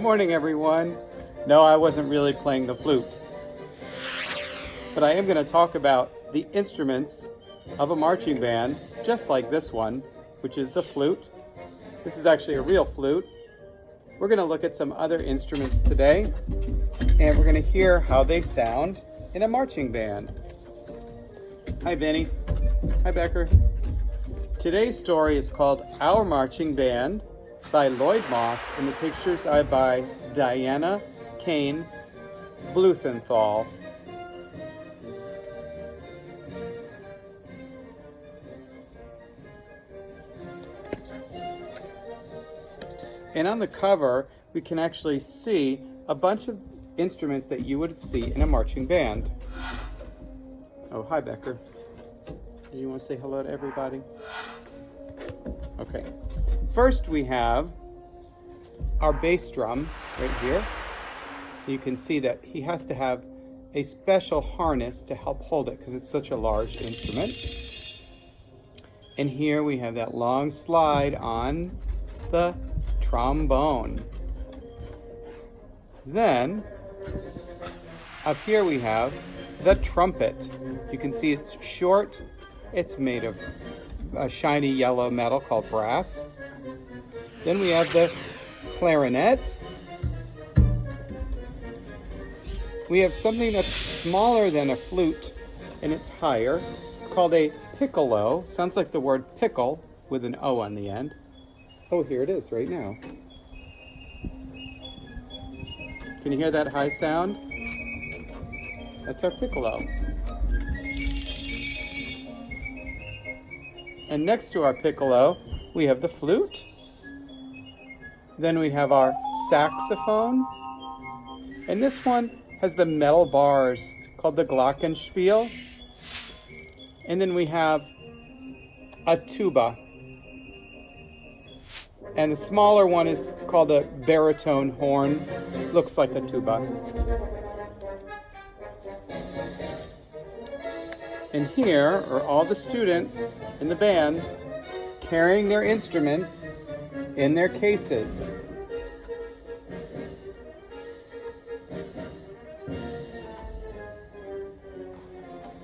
morning, everyone. No, I wasn't really playing the flute, but I am going to talk about the instruments of a marching band, just like this one, which is the flute. This is actually a real flute. We're going to look at some other instruments today, and we're going to hear how they sound in a marching band. Hi, Vinny. Hi, Becker. Today's story is called Our Marching Band by Lloyd Moss, and the pictures are by Diana Kane Bluthenthal. And on the cover, we can actually see a bunch of instruments that you would see in a marching band. Oh, hi, Becker. Do you want to say hello to everybody? Okay. First, we have our bass drum right here. You can see that he has to have a special harness to help hold it because it's such a large instrument. And here we have that long slide on the trombone. Then, up here we have the trumpet. You can see it's short. It's made of a shiny yellow metal called brass. Then we have the clarinet. We have something that's smaller than a flute, and it's higher. It's called a piccolo. Sounds like the word pickle with an O on the end. Oh, here it is right now. Can you hear that high sound? That's our piccolo. And next to our piccolo, we have the flute. Then we have our saxophone. And this one has the metal bars called the glockenspiel. And then we have a tuba. And the smaller one is called a baritone horn. Looks like a tuba. And here are all the students in the band carrying their instruments in their cases.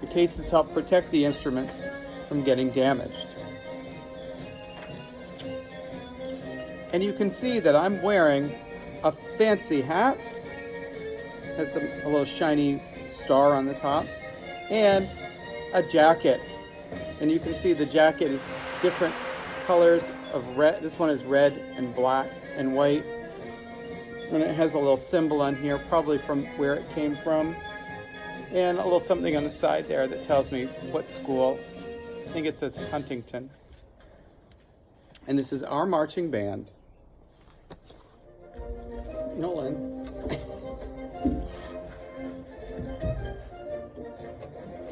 The cases help protect the instruments from getting damaged. And you can see that I'm wearing a fancy hat. It has a little shiny star on the top. And a jacket. And you can see the jacket is different colors of red. This one is red and black and white. And it has a little symbol on here, probably from where it came from. And a little something on the side there that tells me what school. I think it says Huntington. And this is our marching band. Nolan.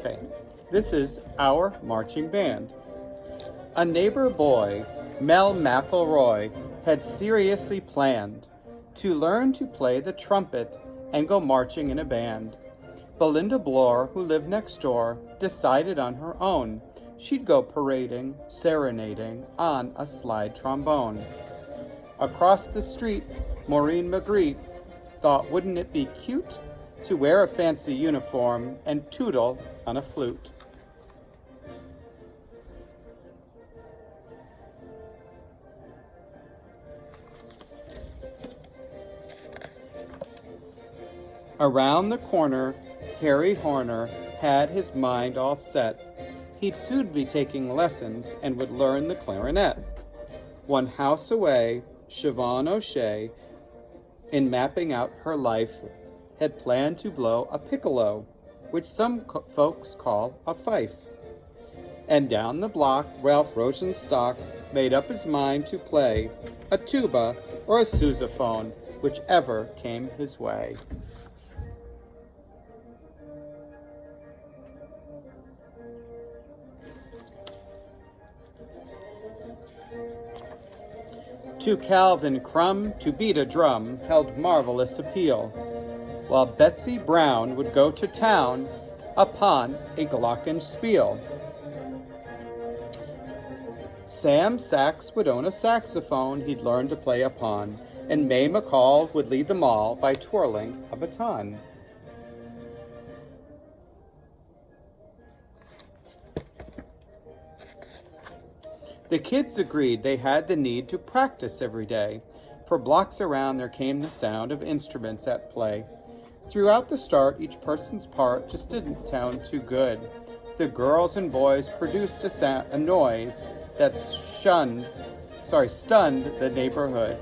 Okay, this is our marching band. A neighbor boy, Mel McElroy, had seriously planned to learn to play the trumpet and go marching in a band. Belinda Bloor, who lived next door, decided on her own she'd go parading, serenading on a slide trombone. Across the street, Maureen Magritte thought, wouldn't it be cute to wear a fancy uniform and tootle on a flute? Around the corner, Harry Horner had his mind all set. He'd soon be taking lessons and would learn the clarinet. One house away, Siobhan O'Shea, in mapping out her life, had planned to blow a piccolo, which some folks call a fife. And down the block, Ralph Rosenstock made up his mind to play a tuba or a sousaphone, whichever came his way. To Calvin Crumb, to beat a drum held marvelous appeal, while Betsy Brown would go to town upon a glockenspiel. Sam Sax would own a saxophone he'd learned to play upon, and May McCall would lead them all by twirling a baton. The kids agreed they had the need to practice every day. For blocks around there came the sound of instruments at play. Throughout the start, each person's part just didn't sound too good. The girls and boys produced a noise that stunned the neighborhood.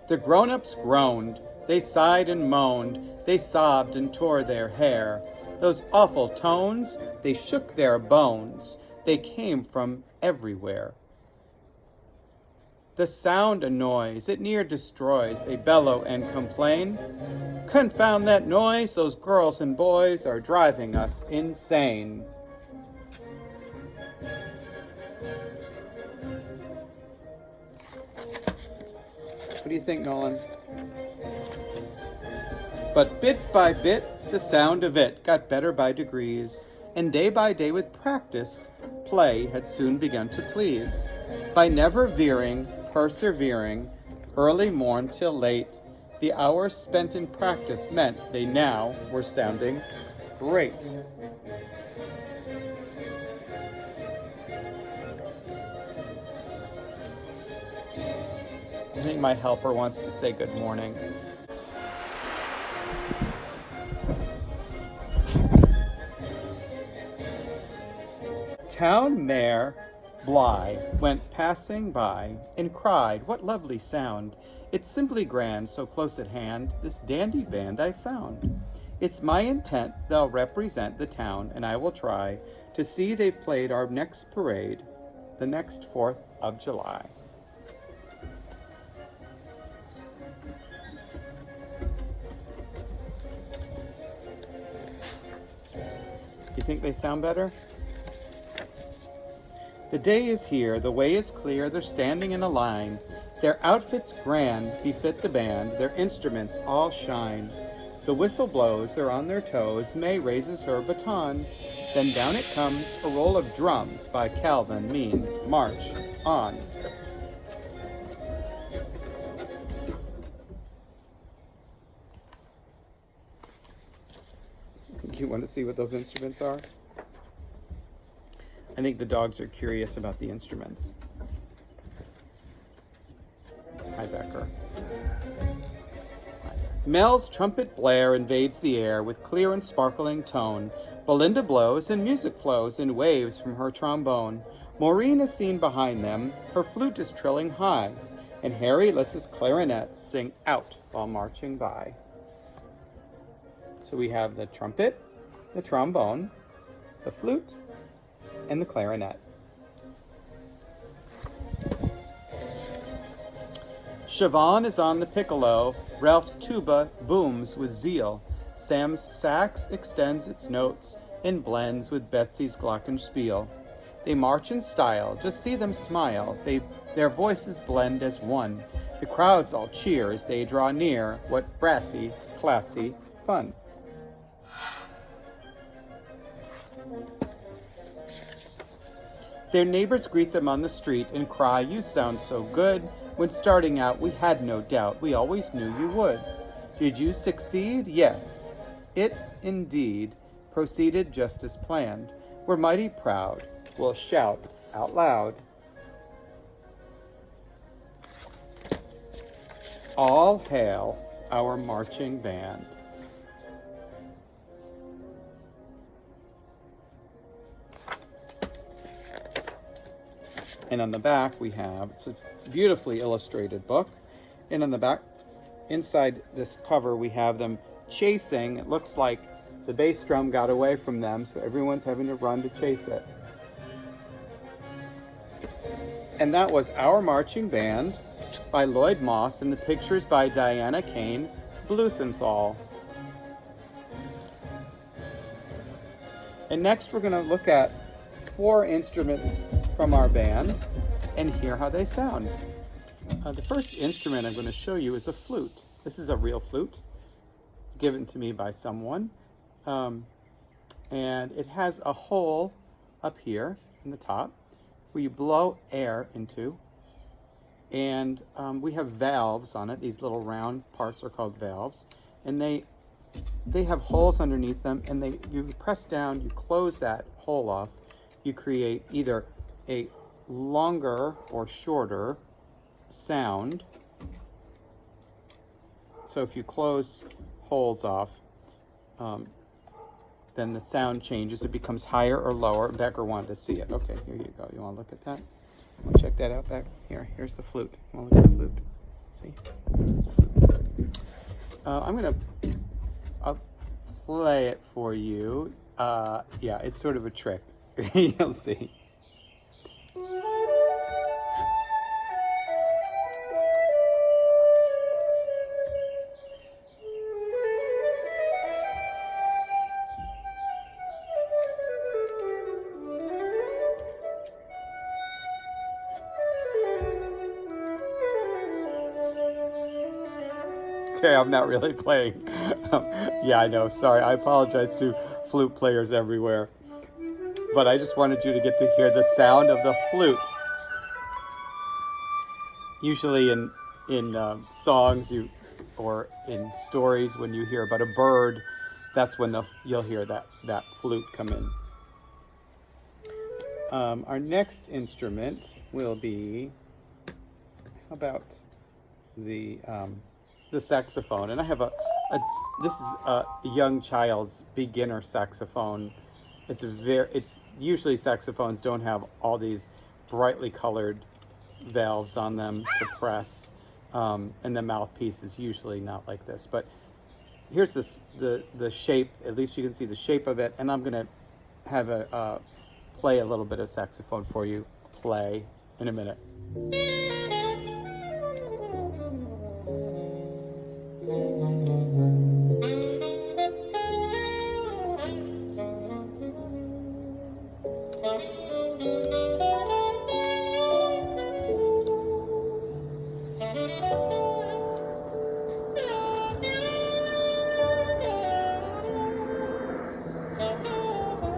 The grown-ups groaned, they sighed and moaned, they sobbed and tore their hair. Those awful tones, they shook their bones, they came from everywhere. The sound annoys, it near destroys, they bellow and complain. Confound that noise, those girls and boys are driving us insane. What do you think, Nolan? But bit by bit, the sound of it got better by degrees, and day by day with practice, play had soon begun to please. By never veering, persevering, early morn till late, the hours spent in practice meant they now were sounding great. I think my helper wants to say good morning. Town Mayor Bly went passing by and cried, "What lovely sound! It's simply grand, so close at hand, this dandy band I found. It's my intent they'll represent the town, and I will try to see they've played our next parade, the next 4th of July." You think they sound better? The day is here, the way is clear, they're standing in a line. Their outfits grand befit the band, their instruments all shine. The whistle blows, they're on their toes, May raises her baton. Then down it comes, a roll of drums by Calvin means march on. You want to see what those instruments are? I think the dogs are curious about the instruments. Hi, Becker. Mel's trumpet blare invades the air with clear and sparkling tone. Belinda blows and music flows in waves from her trombone. Maureen is seen behind them, her flute is trilling high, and Harry lets his clarinet sing out while marching by. So we have the trumpet, the trombone, the flute, and the clarinet. Siobhan is on the piccolo, Ralph's tuba booms with zeal, Sam's sax extends its notes and blends with Betsy's glockenspiel. They march in style, just see them smile, their voices blend as one. The crowds all cheer as they draw near, what brassy, classy fun. Their neighbors greet them on the street and cry, "You sound so good. When starting out, we had no doubt. We always knew you would." Did you succeed? Yes. It, indeed, proceeded just as planned. We're mighty proud. We'll shout out loud. All hail our marching band. And on the back we have, it's a beautifully illustrated book. And on the back, inside this cover, we have them chasing. It looks like the bass drum got away from them, so everyone's having to run to chase it. And that was Our Marching Band by Lloyd Moss, and the pictures by Diana Kane Bluthenthal. And next we're going to look at 4 instruments from our band and hear how they sound. The first instrument I'm going to show you is a flute. This is a real flute. It's given to me by someone. And it has a hole up here in the top where you blow air into. And we have valves on it. These little round parts are called valves. And they have holes underneath them, and you press down, you close that hole off, you create either a longer or shorter sound. So if you close holes off, then the sound changes. It becomes higher or lower. Becker wanted to see it. Okay, here you go. You want to look at that? Want to check that out back here? Here's the flute. You want to look at the flute? See? The flute. I'm going to play it for you. Yeah, it's sort of a trick. You'll see. Okay, I'm not really playing. Yeah, I know. Sorry, I apologize to flute players everywhere. But I just wanted you to get to hear the sound of the flute. Usually in songs or in stories, when you hear about a bird, that's when you'll hear that flute come in. Our next instrument will be, how about the saxophone? And I have this is a young child's beginner saxophone. It's usually saxophones don't have all these brightly colored valves on them to press, and the mouthpiece is usually not like this. But here's the shape. At least you can see the shape of it. And I'm gonna have play a little bit of saxophone for you. Play in a minute.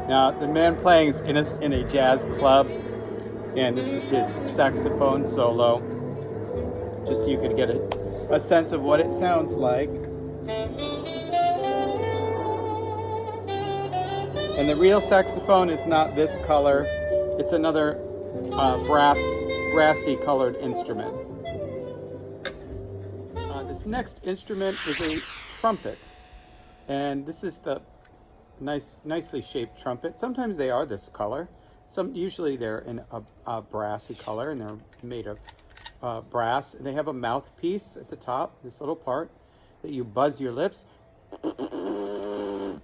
Now, the man playing is in a jazz club, and this is his saxophone solo, just so you could get a sense of what it sounds like. And the real saxophone is not this color. It's another brassy colored instrument. This next instrument is a trumpet, and this is the nicely shaped trumpet. Sometimes they are this color. Usually they're in a brassy color, and they're made of brass. They have a mouthpiece at the top, this little part that you buzz your lips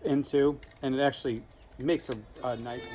into, and it actually makes a nice.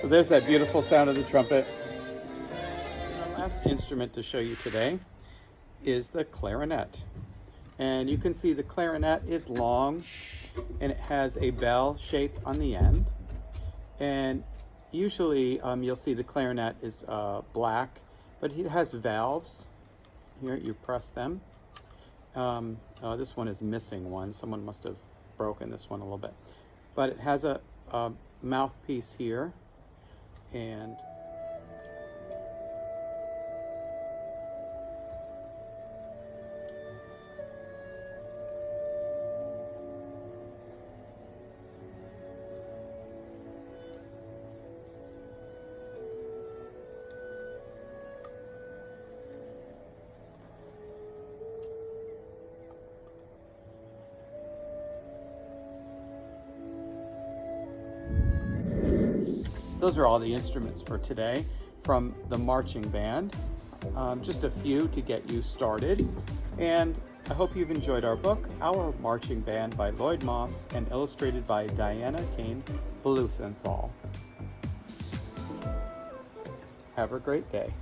So there's that beautiful sound of the trumpet. Our last instrument to show you today is the clarinet. And you can see the clarinet is long, and it has a bell shape on the end. And usually you'll see the clarinet is black, but it has valves. Here, you press them. This one is missing one. Someone must have broken this one a little bit. But it has a mouthpiece here. And those are all the instruments for today from the marching band. just a few to get you started. And I hope you've enjoyed our book, Our Marching Band by Lloyd Moss and illustrated by Diana Kane Bluethenthal. Have a great day.